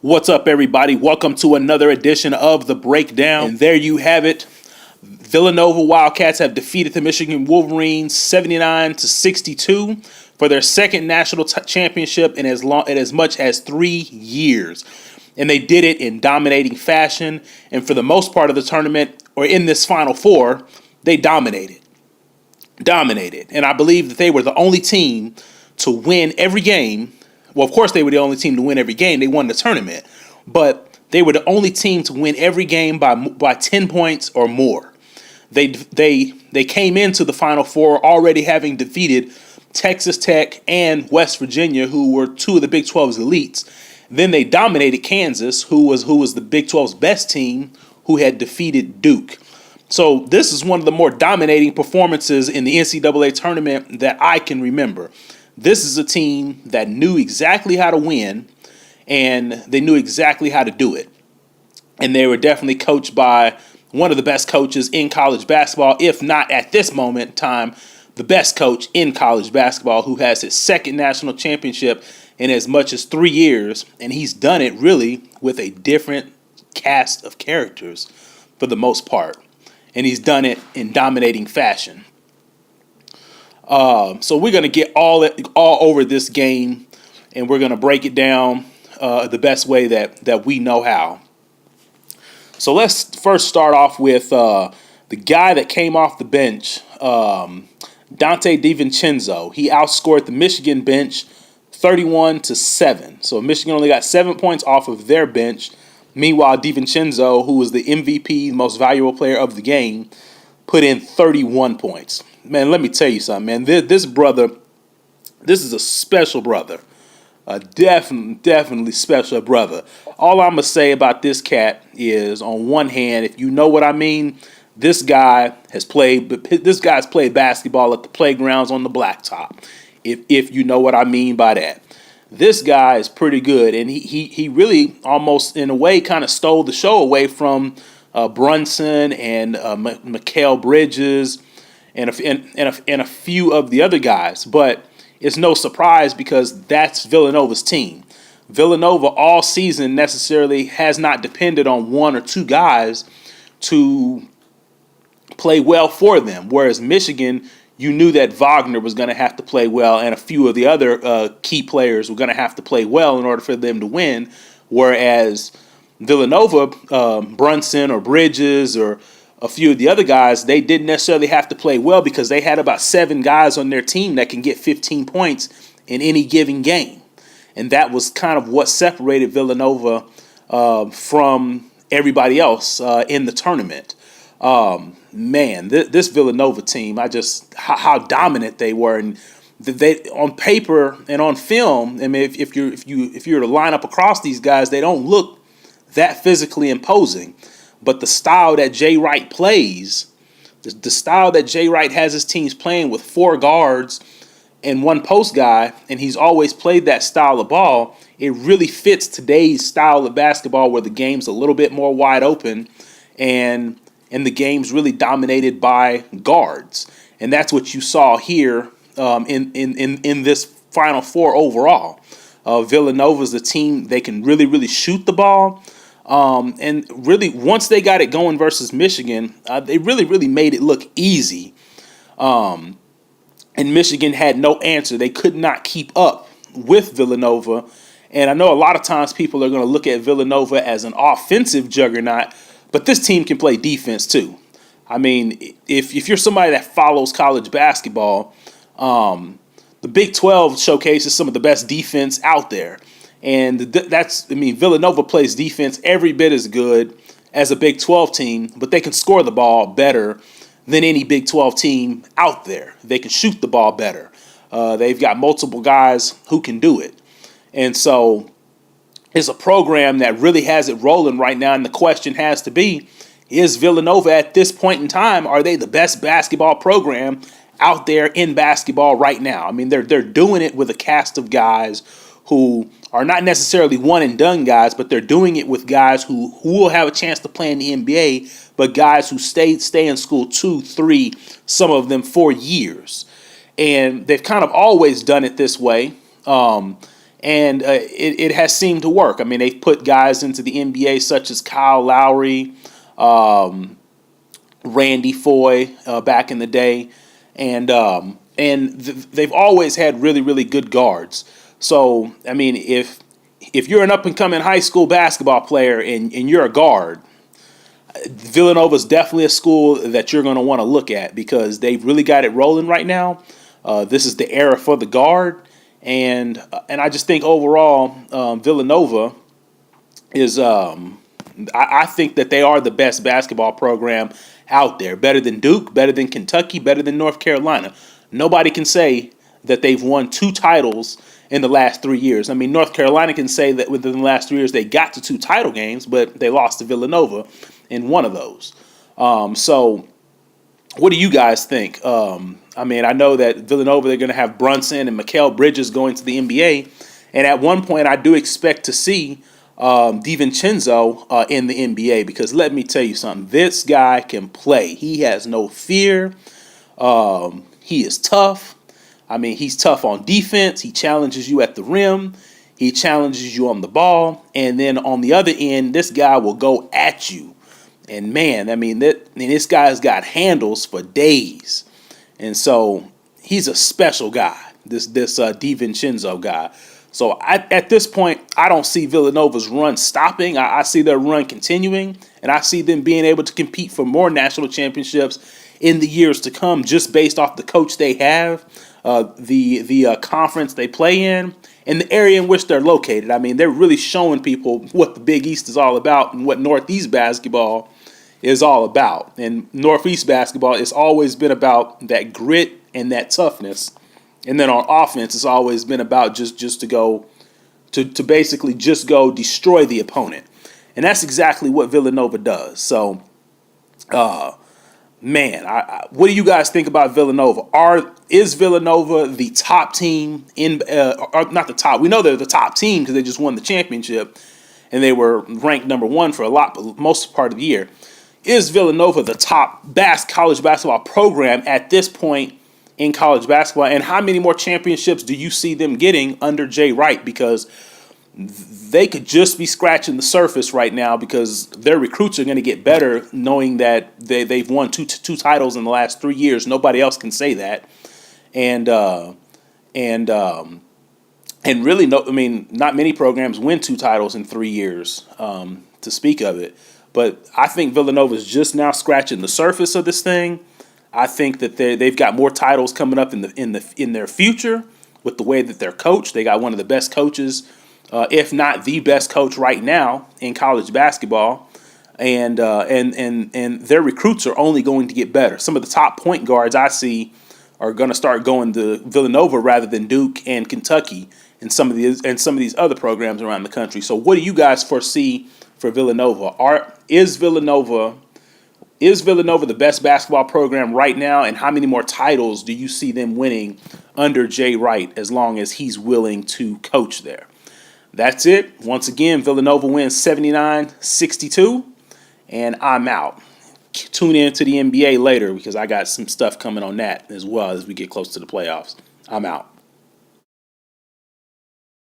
What's up, everybody? Welcome to another edition of The Breakdown. And there you have it. Villanova Wildcats have defeated the Michigan Wolverines 79-62 for their second national championship in as much as 3 years. And they did it in dominating fashion. And for the most part of the tournament, or in this Final Four, they dominated. And I believe that they were the only team to win every game. Well, of course, they were the only team to win every game. They won the tournament. But they were the only team to win every game by 10 points or more. They came into the Final Four already having defeated Texas Tech and West Virginia, who were two of the Big 12's elites. Then they dominated Kansas, who was the Big 12's best team, who had defeated Duke. So this is one of the more dominating performances in the NCAA tournament that I can remember. This is a team that knew exactly how to win, and they knew exactly how to do it. And they were definitely coached by one of the best coaches in college basketball, if not at this moment in time, the best coach in college basketball, who has his second national championship in as much as 3 years. And he's done it really with a different cast of characters for the most part. And he's done it in dominating fashion. So we're going to get all over this game, and we're going to break it down the best way that we know how. So let's first start off with the guy that came off the bench, Dante DiVincenzo. He outscored the Michigan bench 31-7. So Michigan only got 7 points off of their bench. Meanwhile, DiVincenzo, who was the MVP, most valuable player of the game, put in 31 points. Man, let me tell you something, man. This brother, this is a special brother. A definitely special brother. All I'm going to say about this cat is, on one hand, if you know what I mean, this guy's played basketball at the playgrounds on the blacktop, if you know what I mean by that. This guy is pretty good, and he really almost, in a way, kind of stole the show away from Brunson and Mikal Bridges and a few of the other guys. But it's no surprise, because that's Villanova's team. Villanova all season necessarily has not depended on one or two guys to play well for them, whereas Michigan, you knew that Wagner was going to have to play well, and a few of the other key players were going to have to play well in order for them to win, whereas Villanova, Brunson or Bridges or a few of the other guys, they didn't necessarily have to play well, because they had about 7 guys on their team that can get 15 points in any given game. And that was kind of what separated Villanova from everybody else in the tournament. Man, this Villanova team, how dominant they were, and they, on paper and on film, I mean, if you were to line up across these guys, they don't look that physically imposing. But the style that Jay Wright plays, the style that Jay Wright has his teams playing with 4 guards and 1 post guy, and he's always played that style of ball, it really fits today's style of basketball, where the game's a little bit more wide open, and the game's really dominated by guards. And that's what you saw here in this Final Four overall. Villanova's a team, they can really shoot the ball. And really, once they got it going versus Michigan, they really made it look easy. And Michigan had no answer. They could not keep up with Villanova. And I know a lot of times people are going to look at Villanova as an offensive juggernaut, but this team can play defense too. I mean, if you're somebody that follows college basketball, the Big 12 showcases some of the best defense out there. And Villanova plays defense every bit as good as a Big 12 team, but they can score the ball better than any Big 12 team out there. They can shoot the ball better. They've got multiple guys who can do it. And so it's a program that really has it rolling right now, and the question has to be, is Villanova at this point in time, are they the best basketball program out there in basketball right now? I mean, they're doing it with a cast of guys who are not necessarily one-and-done guys, but they're doing it with guys who will have a chance to play in the NBA, but guys who stay in school 2, 3, some of them 4 years. And they've kind of always done it this way. and it has seemed to work. I mean, they've put guys into the NBA such as Kyle Lowry, Randy Foye back in the day, and they've always had really, really good guards. So, I mean, if you're an up-and-coming high school basketball player and you're a guard, Villanova is definitely a school that you're going to want to look at because they've really got it rolling right now. This is the era for the guard, and I just think overall Villanova is I think that they are the best basketball program out there. Better than Duke, better than Kentucky, better than North Carolina. Nobody can say that they've won 2 titles in the last 3 years. I mean, North Carolina can say that within the last 3 years they got to 2 title games, but they lost to Villanova in one of those. So what do you guys think? I mean, I know that Villanova, they're going to have Brunson and Mikal Bridges going to the NBA. And at one point, I do expect to see DiVincenzo in the NBA because let me tell you something. This guy can play. He has no fear. He is tough. I mean, he's tough on defense. He challenges you at the rim. He challenges you on the ball. And then on the other end, this guy will go at you. And man, I mean, this guy's got handles for days. And so he's a special guy, this DiVincenzo guy. So at this point, I don't see Villanova's run stopping. I see their run continuing. And I see them being able to compete for more national championships in the years to come just based off the coach they have, the conference they play in, and the area in which they're located. I mean, they're really showing people what the Big East is all about and what Northeast basketball is all about. And Northeast basketball has always been about that grit and that toughness. And then on offense, it's always been about just to go to basically just go destroy the opponent. And that's exactly what Villanova does. So, man, what do you guys think about Villanova? Is Villanova the top team in? Or not the top. We know they're the top team because they just won the championship, and they were ranked number 1 for most part of the year. Is Villanova the top college basketball program at this point in college basketball? And how many more championships do you see them getting under Jay Wright? Because they could just be scratching the surface right now because their recruits are going to get better knowing that they've won two titles in the last 3 years. Nobody else can say that. And really, no, I mean, not many programs win 2 titles in 3 years to speak of it. But I think Villanova is just now scratching the surface of this thing. I think that they've got more titles coming up in their future with the way that they're coached. They got one of the best coaches, if not the best coach right now in college basketball, and their recruits are only going to get better. Some of the top point guards I see are going to start going to Villanova rather than Duke and Kentucky and some of these other programs around the country. So, what do you guys foresee for Villanova? Is Villanova the best basketball program right now, and how many more titles do you see them winning under Jay Wright as long as he's willing to coach there? That's it. Once again, Villanova wins 79-62, and I'm out. Tune in to the NBA later because I got some stuff coming on that as well as we get close to the playoffs. I'm out.